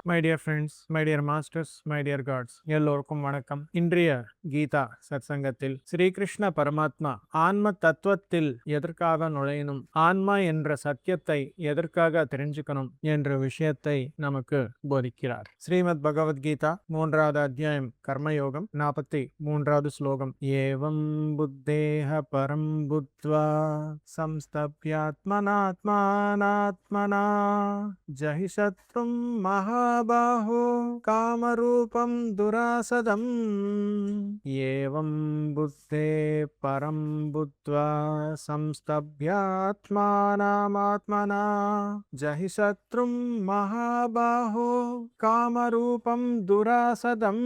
My dear friends, my dear masters, my dear gods, எல்லோருக்கும் வணக்கம். இன்றைய கீதா சத்சங்கத்தில் ஸ்ரீகிருஷ்ண பரமாத்மா ஆன்ம தத்துவத்தில் எதற்காக நுழையணும், ஆன்மா என்ற சத்தியத்தை எதற்காக தெரிஞ்சுக்கணும் என்ற விஷயத்தை நமக்கு போதிக்கிறார். ஸ்ரீமத் பகவத்கீதா 3வது அத்தியாயம் கர்மயோகம் 43வது ஸ்லோகம். ஏவம் புத்தேஹ பரம் புத்வா சம்ஸ்தப்யாத்மனாத்மானாத்மனா ஜஹி சத்ரும் மகாபாஹோ காமரூபம் துராசதம். ஏவம் புத்தே பரம் புத்வா சம்ஸ்தப்யாத்மானாமாத்மனா ஜஹி சத்ரும் மகாபாஹோ காமரூபம் துராசதம்.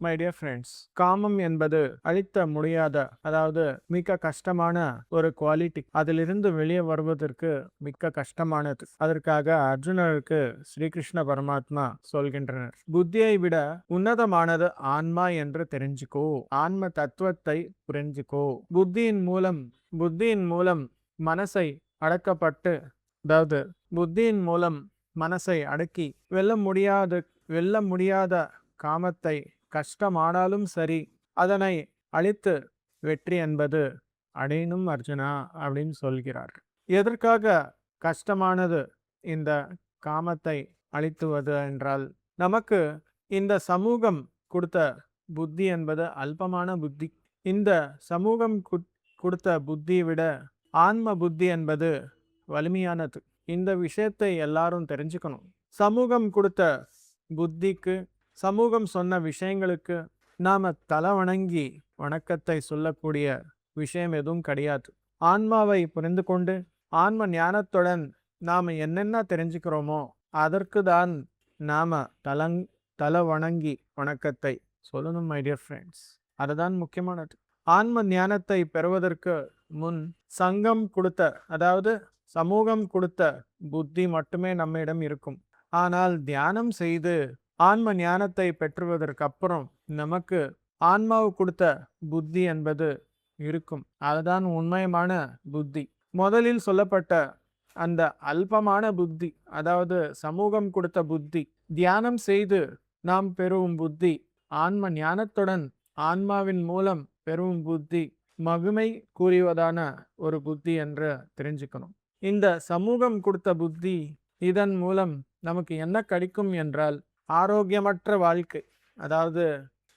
மை டியர் ஃப்ரெண்ட்ஸ், காமம் என்பது அழித்த முடியாத, அதாவது மிக கஷ்டமான ஒரு குவாலிட்டி. அதிலிருந்து வெளியே வருவதற்கு மிக்க கஷ்டமானது. அதற்காக அர்ஜுனருக்கு ஸ்ரீகிருஷ்ண பரமாத்மா சொல்கின்றனர், புத்தியை விட உன்னதமானது ஆன்மா என்று தெரிஞ்சுக்கோ, ஆன்ம தத்துவத்தை புரிஞ்சுக்கோ. புத்தியின் மூலம் மனசை அடக்கப்பட்டு, அதாவது புத்தியின் மூலம் மனசை அடக்கி வெல்ல முடியாத காமத்தை கஷ்டமானாலும் சரி அதனை அழித்து வெற்றி என்பது அடையணும் அர்ஜுனா அப்படின்னு சொல்கிறார். எதற்காக கஷ்டமானது இந்த காமத்தை அழித்துவது என்றால், நமக்கு இந்த சமூகம் கொடுத்த புத்தி என்பது அல்பமான புத்தி. இந்த சமூகம் கொடுத்த புத்தியை விட ஆன்ம புத்தி என்பது வலிமையானது. இந்த விஷயத்தை எல்லாரும் தெரிஞ்சுக்கணும். சமூகம் கொடுத்த புத்திக்கு, சமூகம் சொன்ன விஷயங்களுக்கு நாம தலை வணங்கி வணக்கத்தை சொல்லக்கூடிய விஷயம் எதுவும் கிடையாது. ஆன்மாவை புரிந்து கொண்டு ஆன்ம ஞானத்துடன் நாம என்னென்ன தெரிஞ்சுக்கிறோமோ அதற்கு தான் நாம தலை வணங்கி வணக்கத்தை சொல்லணும். மை டியர் ஃப்ரெண்ட்ஸ், அதுதான் முக்கியமானது. ஆன்ம ஞானத்தை பெறுவதற்கு முன் சங்கம் கொடுத்த, அதாவது சமூகம் கொடுத்த புத்தி மட்டுமே நம்மிடம் இருக்கும். ஆனால் தியானம் செய்து ஆன்ம ஞானத்தை பெற்றுவதற்கு அப்புறம் நமக்கு ஆன்மாவு கொடுத்த புத்தி என்பது இருக்கும். அதுதான் உண்மையான புத்தி. முதலில் சொல்லப்பட்ட அந்த அல்பமான புத்தி, அதாவது சமூகம் கொடுத்த புத்தி, தியானம் செய்து நாம் பெறும் புத்தி, ஆன்ம ஞானத்துடன் ஆன்மாவின் மூலம் பெறும் புத்தி மகிமை கூறியதான ஒரு புத்தி என்று தெரிஞ்சுக்கணும். இந்த சமூகம் கொடுத்த புத்தி, இதன் மூலம் நமக்கு என்ன கிடைக்கும் என்றால் ஆரோக்கியமற்ற வாழ்க்கை, அதாவது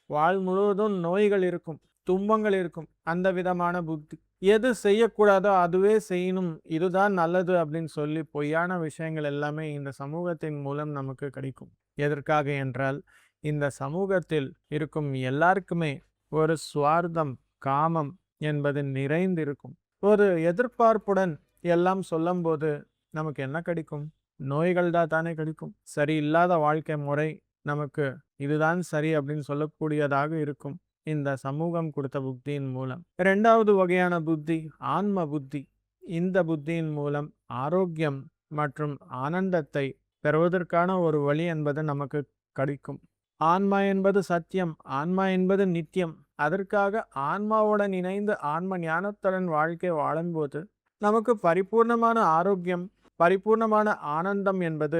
வாழ் முழுவதும் நோய்கள் இருக்கும், துன்பங்கள் இருக்கும். அந்த விதமான புத்தி. எது செய்யக்கூடாதோ அதுவே செய்யணும், இதுதான் நல்லது அப்படின்னு சொல்லி பொய்யான விஷயங்கள் எல்லாமே இந்த சமூகத்தின் மூலம் நமக்கு கிடைக்கும். எதற்காக என்றால், இந்த சமூகத்தில் இருக்கும் எல்லாருக்குமே ஒரு சுவார்த்தம், காமம் என்பது நிறைந்திருக்கும். ஒரு எதிர்பார்ப்புடன் எல்லாம் சொல்லும் போது நமக்கு என்ன கிடைக்கும்? நோய்கள் தான் தானே கிடைக்கும். சரியில்லாத வாழ்க்கை முறை நமக்கு இதுதான் சரி அப்படின்னு சொல்லக்கூடியதாக இருக்கும் இந்த சமூகம் கொடுத்த புத்தியின் மூலம். இரண்டாவது வகையான புத்தி ஆன்ம புத்தி. இந்த புத்தியின் மூலம் ஆரோக்கியம் மற்றும் ஆனந்தத்தை பெறுவதற்கான ஒரு வழி என்பது நமக்கு கிடைக்கும். ஆன்மா என்பது சத்தியம், ஆன்மா என்பது நித்தியம். அதற்காக ஆன்மாவுடன் இணைந்து ஆன்ம ஞானத்துடன் வாழ்க்கை வாழும்போது நமக்கு பரிபூர்ணமான ஆரோக்கியம், பரிபூர்ணமான ஆனந்தம் என்பது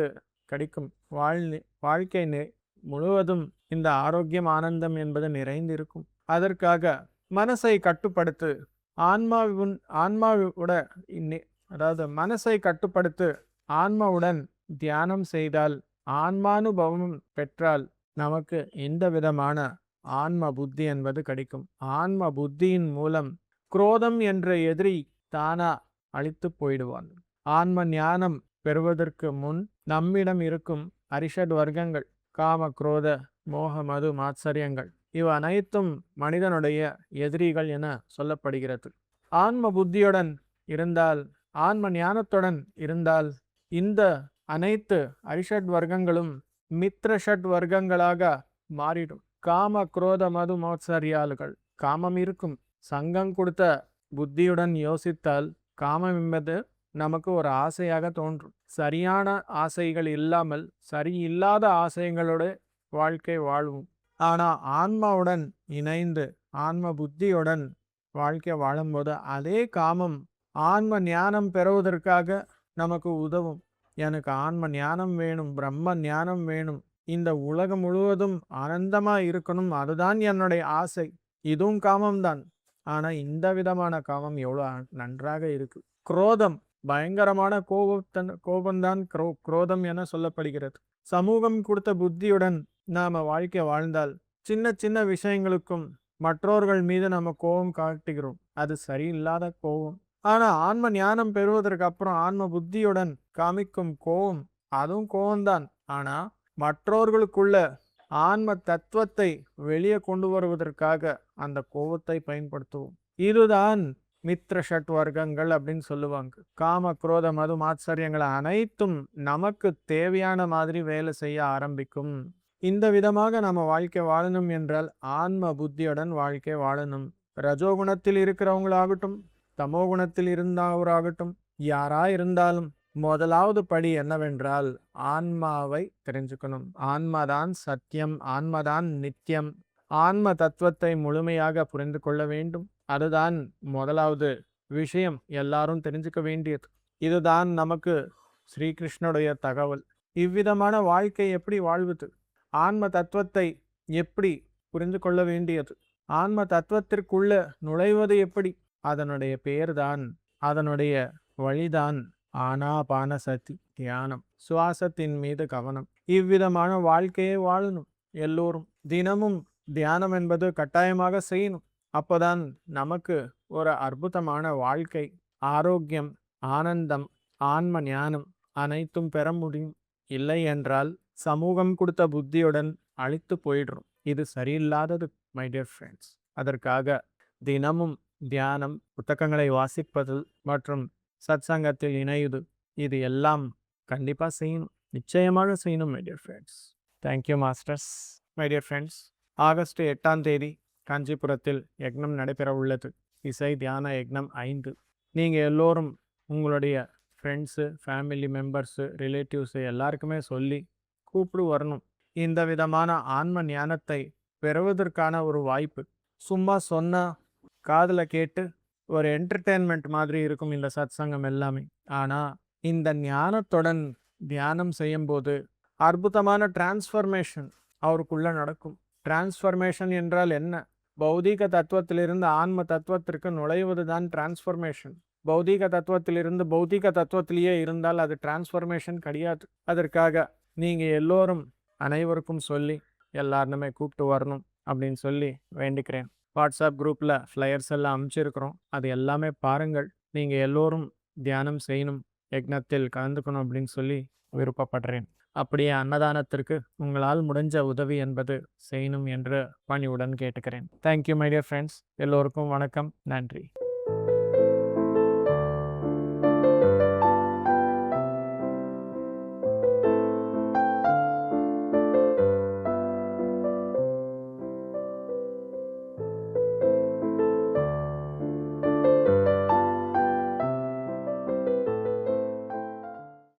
கிடைக்கும். வாழ்க்கை முழுவதும் இந்த ஆரோக்கியம், ஆனந்தம் என்பது நிறைந்திருக்கும். அதற்காக மனசை கட்டுப்படுத்து, அதாவது மனசை கட்டுப்படுத்து, ஆன்மாவுடன் தியானம் செய்தால், ஆன்மானுபவம் பெற்றால் நமக்கு எந்த விதமான ஆன்ம புத்தி என்பது கிடைக்கும். ஆன்ம புத்தியின் மூலம் குரோதம் என்ற எதிரி தானா அழித்து போயிடுவான். ஆன்ம ஞானம் பெறுவதற்கு முன் நம்மிடம் இருக்கும் அரிஷட் வர்க்கங்கள், காம, குரோத, மோக, மது, மாத்சரியங்கள், இவ் அனைத்தும் மனிதனுடைய எதிரிகள் என சொல்லப்படுகிறது. ஆன்ம புத்தியுடன் இருந்தால், ஆன்ம ஞானத்துடன் இருந்தால், இந்த அனைத்து அரிஷட் வர்க்கங்களும் மித்ரஷட் வர்க்கங்களாக மாறிடும். காம, குரோத, மது, மாத்சரியால்கள், காமம் இருக்கும். சங்கம் கொடுத்த புத்தியுடன் யோசித்தால் காமம் என்பது நமக்கு ஒரு ஆசையாக தோன்றும். சரியான ஆசைகள் இல்லாமல் சரியில்லாத ஆசைகளோடு வாழ்க்கை வாழ்வும். ஆனால் ஆன்மாவுடன் இணைந்து ஆன்ம புத்தியுடன் வாழ்க்கை வாழும்போது அதே காமம் ஆன்ம ஞானம் பெறுவதற்காக நமக்கு உதவும். எனக்கு ஆன்ம ஞானம் வேணும், பிரம்ம ஞானம் வேணும், இந்த உலகம் முழுவதும் ஆனந்தமா இருக்கணும், அதுதான் என்னுடைய ஆசை. இதுவும் காமம்தான். ஆனா இந்த விதமான காமம் எவ்வளவு நன்றாக இருக்கு. குரோதம், பயங்கரமான கோபம்தான் குரோதம் என சொல்லப்படுகிறது. சமூகம் கொடுத்த புத்தியுடன் நாம வாழ்க்கை வாழ்ந்தால் சின்ன சின்ன விஷயங்களுக்கும் மற்றவர்கள் மீது நம்ம கோபம் காட்டுகிறோம். அது சரியில்லாத கோபம். ஆனா ஆன்ம ஞானம் பெறுவதற்கு அப்புறம் ஆன்ம புத்தியுடன் காமிக்கும் கோபம், அதுவும் கோபம்தான். ஆனா மற்றவர்களுக்குள்ள ஆன்ம தத்துவத்தை வெளியே கொண்டு வருவதற்காக அந்த கோபத்தை பயன்படுத்துவோம். இதுதான் மித்ர ஷட் வர்க்கங்கள் அப்படின்னு சொல்லுவாங்க. காம குரோத மது மாத்சரியங்கள் அனைத்தும் நமக்கு தேவையான மாதிரி வேலை செய்ய ஆரம்பிக்கும். இந்த விதமாக நம்ம வாழ்க்கை வாழணும் என்றால் ஆன்ம புத்தியுடன் வாழ்க்கை வாழணும். ரஜோகுணத்தில் இருக்கிறவங்களாகட்டும், தமோ குணத்தில் இருந்தவராகட்டும், யாரா இருந்தாலும் முதலாவது படி என்னவென்றால் ஆன்மாவை தெரிஞ்சுக்கணும். ஆன்மாதான் சத்தியம், ஆன்மாதான் நித்தியம். ஆன்ம தத்துவத்தை முழுமையாக புரிந்து கொள்ள வேண்டும். அதுதான் முதலாவது விஷயம், எல்லாரும் தெரிஞ்சுக்க வேண்டியது. இதுதான் நமக்கு ஸ்ரீகிருஷ்ணனுடைய தகவல். இவ்விதமான வாழ்க்கை எப்படி வாழ்வது, ஆன்ம தத்துவத்தை எப்படி புரிந்து கொள்ள வேண்டியது, ஆன்ம தத்துவத்திற்குள்ள நுழைவது எப்படி, அதனுடைய பெயர்தான், அதனுடைய வழிதான் ஆனாபான சதி தியானம். சுவாசத்தின் மீது கவனம். இவ்விதமான வாழ்க்கையை வாழணும் எல்லோரும். தினமும் தியானம் என்பது கட்டாயமாக செய்யணும். அப்போதான் நமக்கு ஒரு அற்புதமான வாழ்க்கை, ஆரோக்கியம், ஆனந்தம், ஆன்ம ஞானம் அனைத்தும் பெற முடியும். இல்லை என்றால் சமூகம் கொடுத்த புத்தியுடன் அழித்து போயிடுறோம். இது சரியில்லாதது மை டியர் ஃப்ரெண்ட்ஸ். அதற்காக தினமும் தியானம், புத்தகங்களை வாசிப்பது மற்றும் சத்சங்கத்தில் இணையுது, இது எல்லாம் கண்டிப்பாக செய்யணும், நிச்சயமாக செய்யணும் my dear friends. Thank you masters. My dear friends, August 8ஆம் தேதி காஞ்சிபுரத்தில் யக்னம் நடைபெற உள்ளது. இசை தியான யக்னம் 5. நீங்கள் எல்லோரும் உங்களுடைய ஃப்ரெண்ட்ஸு, ஃபேமிலி மெம்பர்ஸு, ரிலேட்டிவ்ஸு எல்லாருக்குமே சொல்லி கூப்பிடு வரணும். இந்த விதமான ஆன்ம ஞானத்தை பெறுவதற்கான ஒரு வாய்ப்பு. சும்மா சொன்னால் காதில் கேட்டு ஒரு என்டர்டெயின்மெண்ட் மாதிரி இருக்கும் இந்த சத்சங்கம் எல்லாமே. ஆனால் இந்த ஞானத்துடன் தியானம் செய்யும்போது அற்புதமான டிரான்ஸ்ஃபர்மேஷன் அவருக்குள்ள நடக்கும். டிரான்ஸ்ஃபர்மேஷன் என்றால் என்ன? பௌதீக தத்துவத்திலிருந்து ஆன்ம தத்துவத்திற்கு நுழைவது தான் டிரான்ஸ்ஃபர்மேஷன். பௌதீக தத்துவத்திலிருந்து பௌதீக தத்துவத்திலேயே இருந்தால் அது டிரான்ஸ்ஃபர்மேஷன் கிடையாது. அதற்காக நீங்கள் எல்லோரும் அனைவருக்கும் சொல்லி எல்லாருமே கூப்பிட்டு வரணும் அப்படின்னு சொல்லி வேண்டிக்கிறேன். வாட்ஸ்அப் குரூப்பில் ஃப்ளையர்ஸ் எல்லாம் அனுப்பிச்சிருக்கிறோம், அது எல்லாமே பாருங்கள். நீங்கள் எல்லோரும் தியானம் செய்யணும், யக்னத்தில் கலந்துக்கணும் அப்படின்னு சொல்லி விருப்பப்படுறேன். அப்படியே அன்னதானத்திற்கு உங்களால் முடிஞ்ச உதவி என்பது செய்யணும் என்று பணிவுடன் கேட்டுக்கிறேன். Thank you my dear friends. எல்லோருக்கும் வணக்கம், நன்றி.